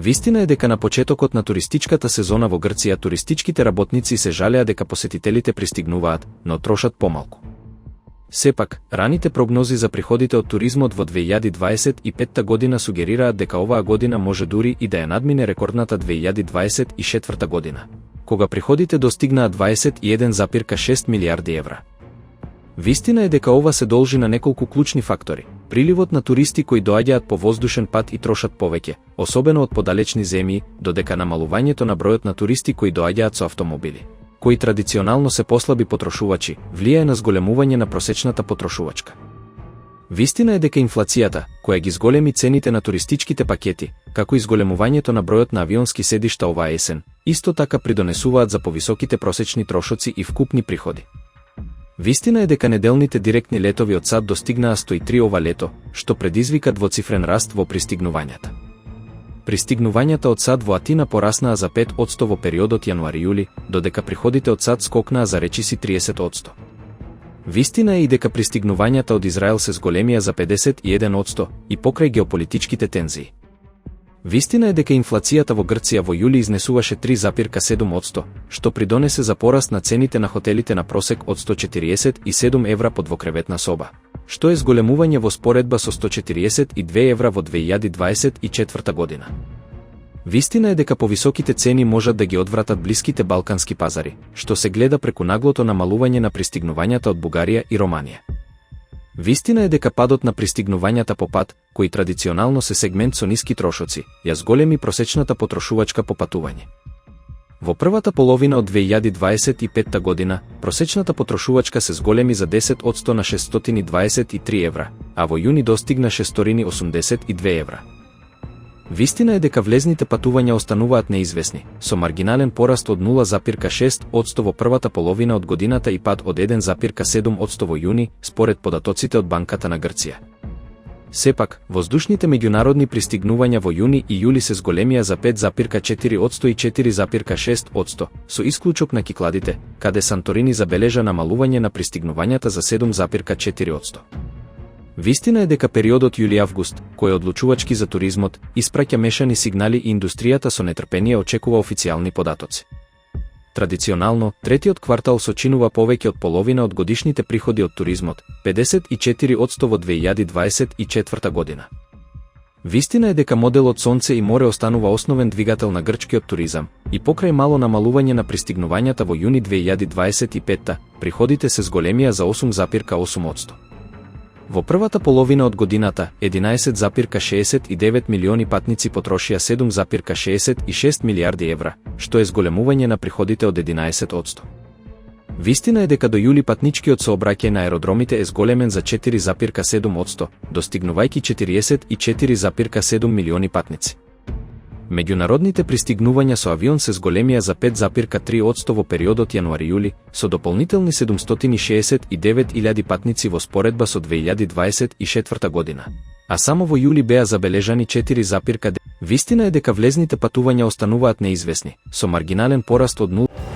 Вистина е дека на почетокот на туристичката сезона во Грција туристичките работници се жалеа дека посетителите пристигнуваат, но трошат помалку. Сепак, раните прогнози за приходите од туризмот во 2025 година сугерираат дека оваа година може дури и да ја надмине рекордната 2024 година, кога приходите достигнаа 21,6 милиарди евра. Вистина е дека ова се должи на неколку клучни фактори. Приливот на туристи кои доаѓаат по воздушен пат и трошат повеќе, особено од подалечни земји, додека намалувањето на бројот на туристи кои доаѓаат со автомобили, кои традиционално се послаби потрошувачи, влијае на зголемување на просечната потрошувачка. Вистина е дека инфлацијата, која ги зголеми цените на туристичките пакети, како и зголемувањето на бројот на авионски седишта оваа есен, исто така придонесуваат за повисоките просечни трошоци и вкупни приходи. Вистина е дека неделните директни летови од САД достигнаа 103 ова лето, што предизвика двоцифрен раст во пристигнувањата. Пристигнувањата од САД во Атина пораснаа за 5% во периодот јануари-јули, додека приходите од САД скокнаа за речиси 30%. Вистина е и дека пристигнувањата од Израел се зголемија за 51% и покрај геополитичките тензии. Вистина е дека инфлацијата во Грција во јули изнесуваше 3,7%, што придонесе за пораст на цените на хотелите на просек од 147 евра по двокреветна соба, што е зголемување во споредба со 142 евра во 2024 година. Вистина е дека повисоките цени можат да ги одвратат блиските балкански пазари, што се гледа преку наглото намалување на пристигнувањата од Бугарија и Романија. Вистина е дека падот на пристигнувањата по пат, кои традиционално се сегмент со ниски трошоци, ја зголеми просечната потрошувачка по патување. Во првата половина од 2025 година, просечната потрошувачка се зголеми за 10% на 623 евра, а во јуни достигна 682 евра. Вистина е дека влезните патувања остануваат неизвестни, со маргинален пораст од 0,6% во првата половина од годината и пад од 1,7% во јуни, според податоците од Банката на Грција. Сепак, воздушните меѓународни пристигнувања во јуни и јули се зголемија за 5,4% и 4,6%, со исклучок на Кикладите, каде Санторини забележа намалување на пристигнувањата за 7,4%. Вистина е дека периодот јули-август, кој е одлучувачки за туризмот, испраќа мешани сигнали и индустријата со нетрпение очекува официјални податоци. Традиционално, третиот квартал сочинува повеќе од половина од годишните приходи од туризмот, 54% во 2024 година. Вистина е дека моделот Сонце и море останува основен двигател на грчкиот туризам, и покрај мало намалување на пристигнувањата во јуни 2025, приходите се зголемија за 8,8%. Во првата половина од годината, 11,69 милиони патници потрошија 7,66 милиарди евра, што е зголемување на приходите од 11%. Вистина е дека до јули патничкиот сообраќај на аеродромите е зголемен за 4,7%, достигнувајќи 44,7 милиони патници. Меѓународните пристигнувања со авион се зголемија за 5,3% во периодот јануари-јули, со дополнителни 769.000 патници во споредба со 2024 година. А само во јули беа забележани 4,9%. Вистина е дека влезните патувања остануваат неизвестни, со маргинален пораст од 0%.